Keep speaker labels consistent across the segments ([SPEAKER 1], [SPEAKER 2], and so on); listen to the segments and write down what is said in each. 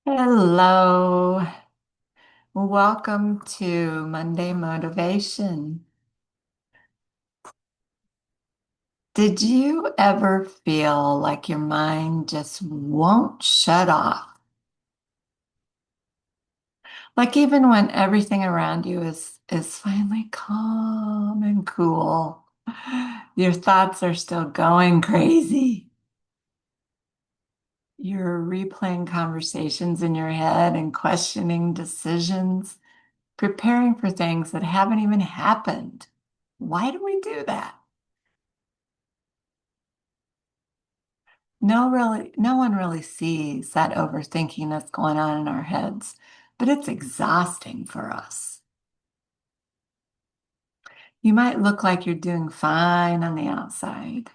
[SPEAKER 1] Hello. Welcome to Monday Motivation. Did you ever feel like your mind just won't shut off? Like even when everything around you is finally calm and cool, your thoughts are still going crazy. You're replaying conversations in your head and questioning decisions, preparing for things that haven't even happened. Why do we do that? No one really sees that overthinking that's going on in our heads, but it's exhausting for us. You might look like you're doing fine on the outside.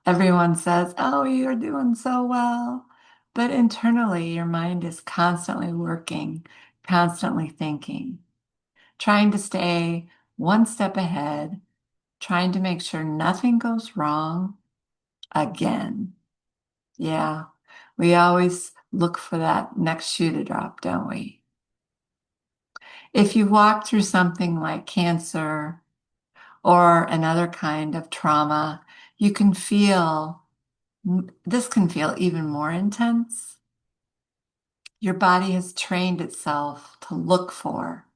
[SPEAKER 1] Everyone says, "Oh, you're doing so well." But internally, your mind is constantly working, constantly thinking, trying to stay one step ahead, trying to make sure nothing goes wrong again. Yeah, we always look for that next shoe to drop, don't we? If you walk through something like cancer or another kind of trauma, you can feel this can feel even more intense. Your body has trained itself to look for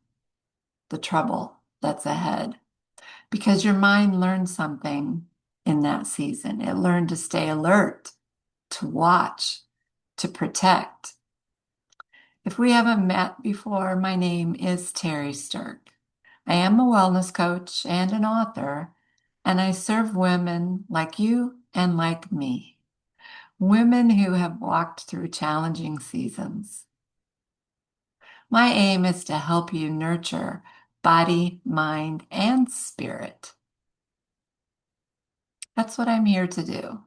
[SPEAKER 1] the trouble that's ahead because your mind learned something in that season. It learned to stay alert, to watch, to protect. If we haven't met before, my name is Terri Sterk. I am a wellness coach and an author, and I serve women like you and like me, women who have walked through challenging seasons. My aim is to help you nurture body, mind, and spirit. That's what I'm here to do.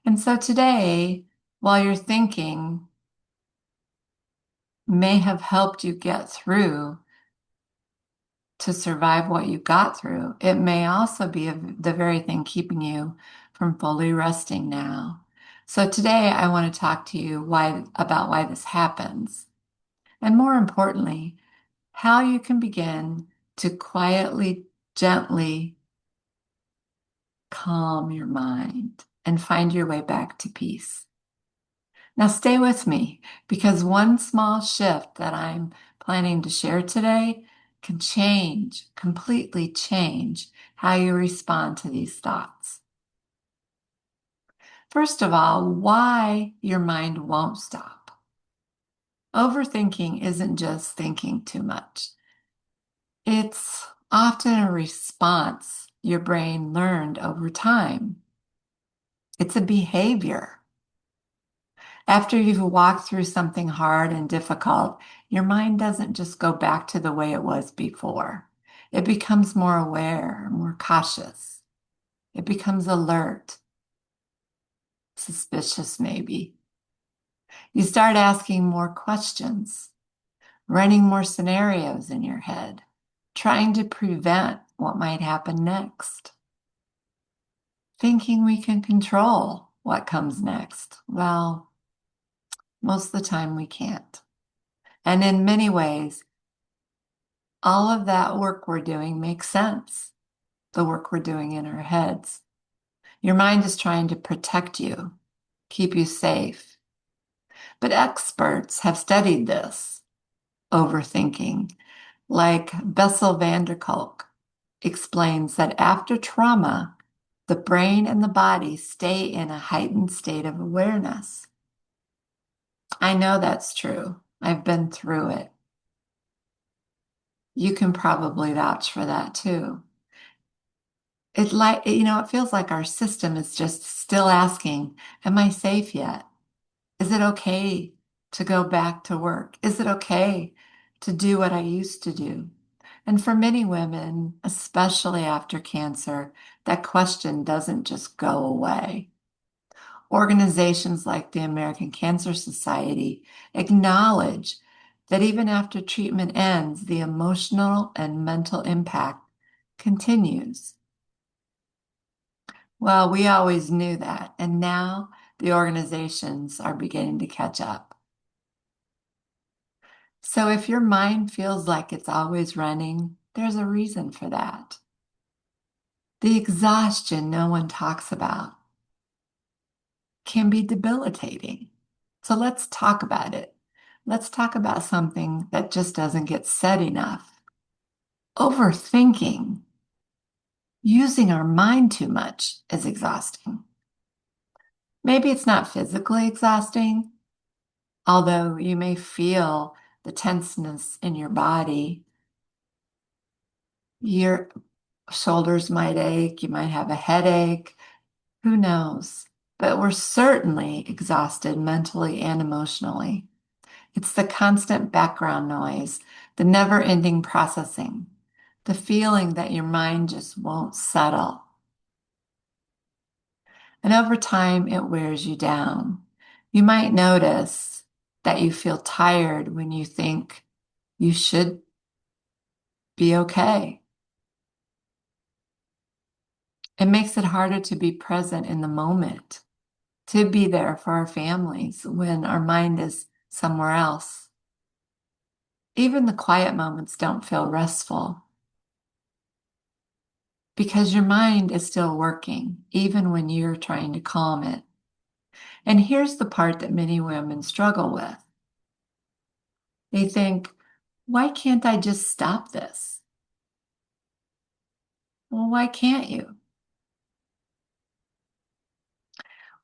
[SPEAKER 1] And so today, while you're thinking may have helped you get through to survive what you got through. It may also be the very thing keeping you from fully resting now. So today I want to talk to you about why this happens. And more importantly, how you can begin to quietly, gently calm your mind and find your way back to peace. Now stay with me because one small shift that I'm planning to share today can completely change how you respond to these thoughts. First of all, why your mind won't stop. Overthinking isn't just thinking too much. It's often a response your brain learned over time. It's a behavior. After you've walked through something hard and difficult, your mind doesn't just go back to the way it was before. It becomes more aware, more cautious. It becomes alert, suspicious maybe. You start asking more questions, running more scenarios in your head, trying to prevent what might happen next, thinking we can control what comes next. Well, most of the time we can't. And in many ways, all of that work we're doing makes sense. The work we're doing in our heads. Your mind is trying to protect you, keep you safe. But experts have studied this overthinking. Like Bessel van der Kolk explains that after trauma, the brain and the body stay in a heightened state of awareness. I know that's true. I've been through it. You can probably vouch for that too. It feels like our system is just still asking, am I safe yet? Is it okay to go back to work? Is it okay to do what I used to do? And for many women, especially after cancer, that question doesn't just go away. Organizations like the American Cancer Society acknowledge that even after treatment ends, the emotional and mental impact continues. Well, we always knew that, and now the organizations are beginning to catch up. So if your mind feels like it's always running, there's a reason for that. The exhaustion no one talks about can be debilitating. So let's talk about it. Let's talk about something that just doesn't get said enough. Overthinking, using our mind too much is exhausting. Maybe it's not physically exhausting, although you may feel the tenseness in your body. Your shoulders might ache, you might have a headache, who knows? But we're certainly exhausted mentally and emotionally. It's the constant background noise, the never-ending processing, the feeling that your mind just won't settle. And over time, it wears you down. You might notice that you feel tired when you think you should be okay. It makes it harder to be present in the moment, to be there for our families when our mind is somewhere else. Even the quiet moments don't feel restful because your mind is still working, even when you're trying to calm it. And here's the part that many women struggle with. They think, why can't I just stop this? Well, why can't you?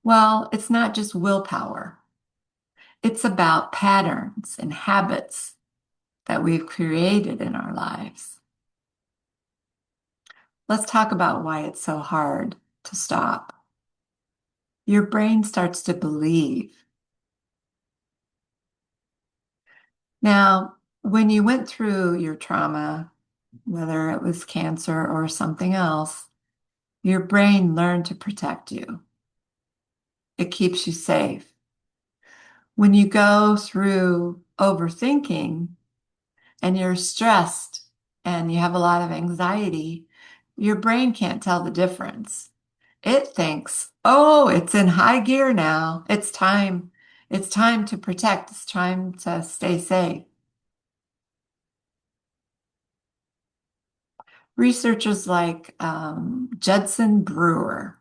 [SPEAKER 1] Well, it's not just willpower. It's about patterns and habits that we've created in our lives. Let's talk about why it's so hard to stop. Your brain starts to believe. Now, when you went through your trauma, whether it was cancer or something else, your brain learned to protect you. It keeps you safe. When you go through overthinking and you're stressed and you have a lot of anxiety, your brain can't tell the difference. It thinks, oh, it's in high gear now. It's time. It's time to protect. It's time to stay safe. Researchers like Judson Brewer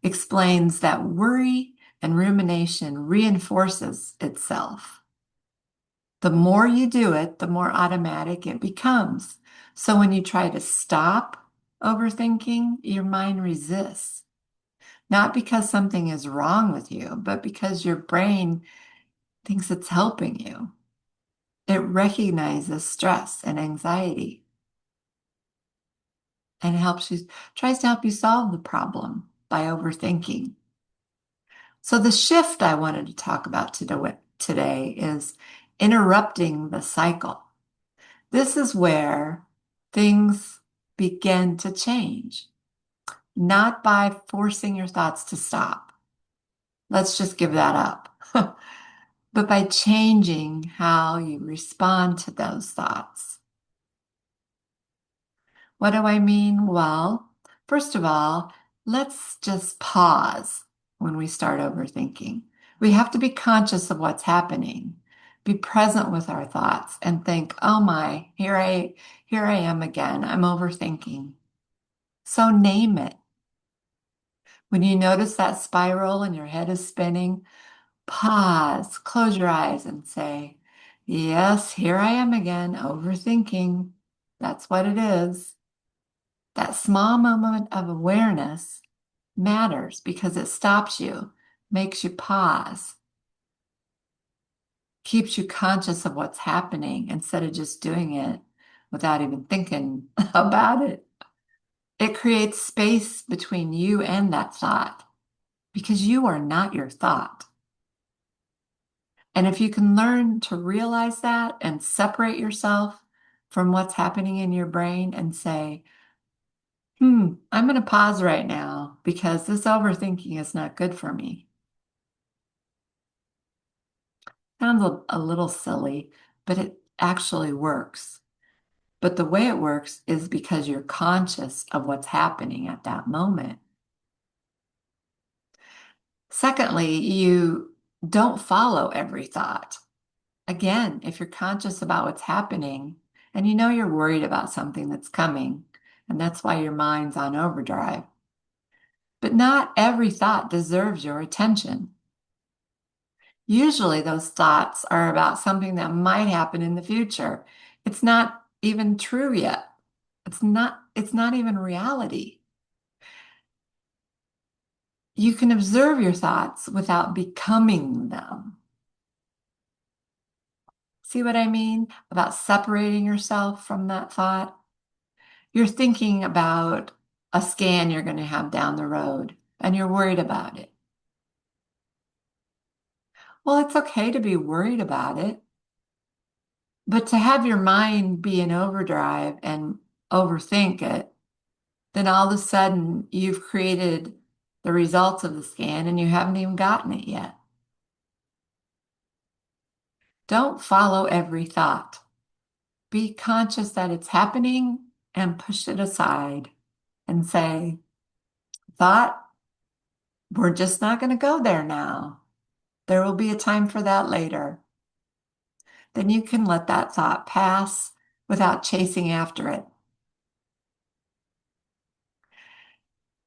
[SPEAKER 1] explains that worry and rumination reinforces itself. The more you do it, the more automatic it becomes. So when you try to stop overthinking, your mind resists. Not because something is wrong with you, but because your brain thinks it's helping you. It recognizes stress and anxiety and tries to help you solve the problem by overthinking. So the shift I wanted to talk about today is interrupting the cycle. This is where things begin to change, not by forcing your thoughts to stop. Let's just give that up. But by changing how you respond to those thoughts. What do I mean? Well, first of all, let's just pause when we start overthinking. We have to be conscious of what's happening, be present with our thoughts, and think, oh my, here I am again. I'm overthinking. So name it. When you notice that spiral and your head is spinning, pause, close your eyes, and say, yes, here I am again, overthinking. That's what it is. That small moment of awareness matters because it stops you, makes you pause, keeps you conscious of what's happening instead of just doing it without even thinking about it. It creates space between you and that thought because you are not your thought. And if you can learn to realize that and separate yourself from what's happening in your brain and say, I'm going to pause right now because this overthinking is not good for me. Sounds a little silly, but it actually works. But the way it works is because you're conscious of what's happening at that moment. Secondly, you don't follow every thought. Again, if you're conscious about what's happening and you know you're worried about something that's coming, and that's why your mind's on overdrive, but not every thought deserves your attention. Usually those thoughts are about something that might happen in the future. It's not even true yet. It's not even reality. You can observe your thoughts without becoming them. See what I mean about separating yourself from that thought? You're thinking about a scan you're going to have down the road and you're worried about it. Well, it's okay to be worried about it, but to have your mind be in overdrive and overthink it, then all of a sudden you've created the results of the scan and you haven't even gotten it yet. Don't follow every thought. Be conscious that it's happening and push it aside and say, thought, we're just not going to go there now. There will be a time for that later. Then you can let that thought pass without chasing after it.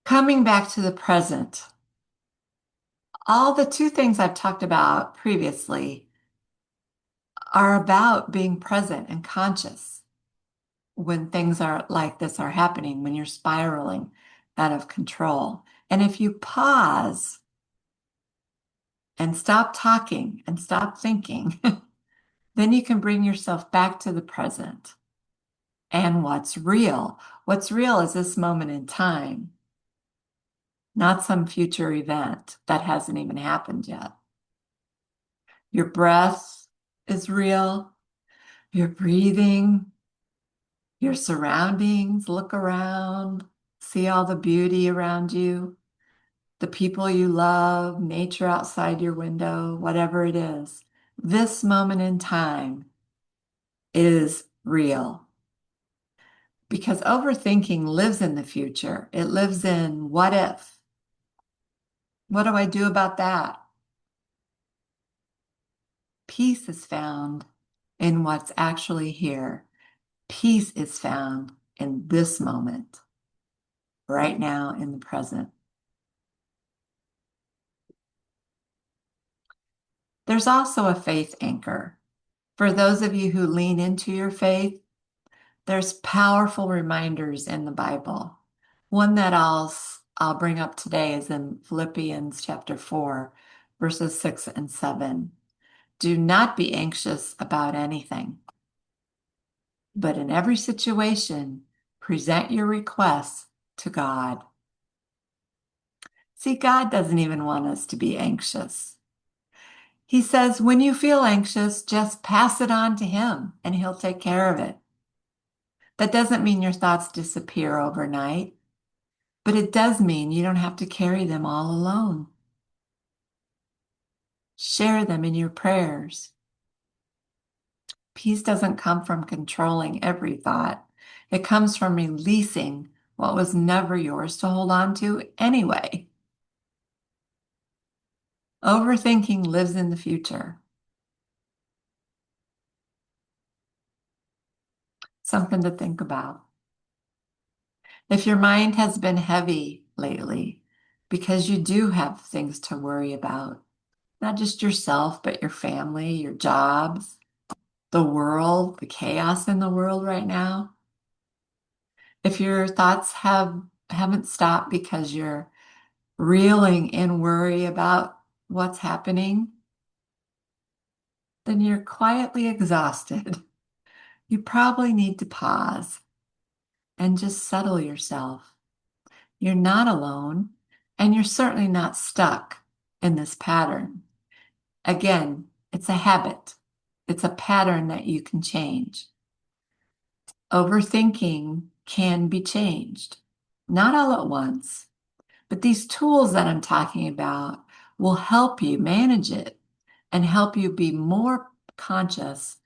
[SPEAKER 1] Coming back to the present, all the two things I've talked about previously are about being present and conscious when things are like this are happening, when you're spiraling out of control. And if you pause and stop talking and stop thinking, then you can bring yourself back to the present and what's real. What's real is this moment in time, not some future event that hasn't even happened yet. Your breath is real, your breathing, your surroundings. Look around, see all the beauty around you, the people you love, nature outside your window, whatever it is. This moment in time is real because overthinking lives in the future. It lives in what if? What do I do about that? Peace is found in what's actually here. Peace is found in this moment, right now in the present. There's also a faith anchor. For those of you who lean into your faith, there's powerful reminders in the Bible. One that I'll bring up today is in Philippians chapter 4, verses 6 and 7. Do not be anxious about anything, but in every situation, present your requests to God. See, God doesn't even want us to be anxious. He says, when you feel anxious, just pass it on to Him and He'll take care of it. That doesn't mean your thoughts disappear overnight, but it does mean you don't have to carry them all alone. Share them in your prayers. Peace doesn't come from controlling every thought. It comes from releasing what was never yours to hold on to anyway. Overthinking lives in the future. Something to think about. If your mind has been heavy lately, because you do have things to worry about, not just yourself, but your family, your jobs, the world, the chaos in the world right now. If your thoughts haven't stopped because you're reeling in worry about what's happening, then you're quietly exhausted. You probably need to pause and just settle yourself. You're not alone, and you're certainly not stuck in this pattern. Again, it's a habit. It's a pattern that you can change. Overthinking can be changed, not all at once, but these tools that I'm talking about will help you manage it and help you be more conscious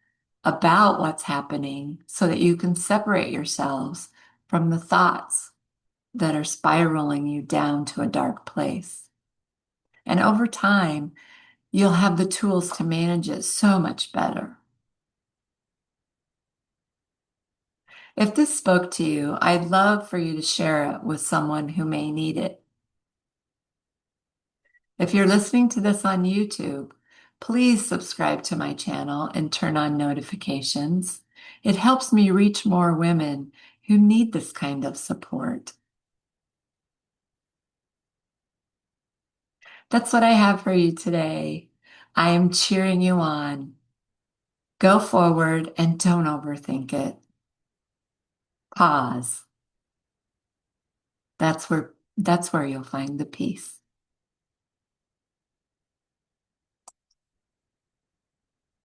[SPEAKER 1] about what's happening so that you can separate yourselves from the thoughts that are spiraling you down to a dark place. And over time, you'll have the tools to manage it so much better. If this spoke to you, I'd love for you to share it with someone who may need it. If you're listening to this on YouTube, please subscribe to my channel and turn on notifications. It helps me reach more women who need this kind of support. That's what I have for you today. I am cheering you on. Go forward and don't overthink it. Pause. That's where you'll find the peace.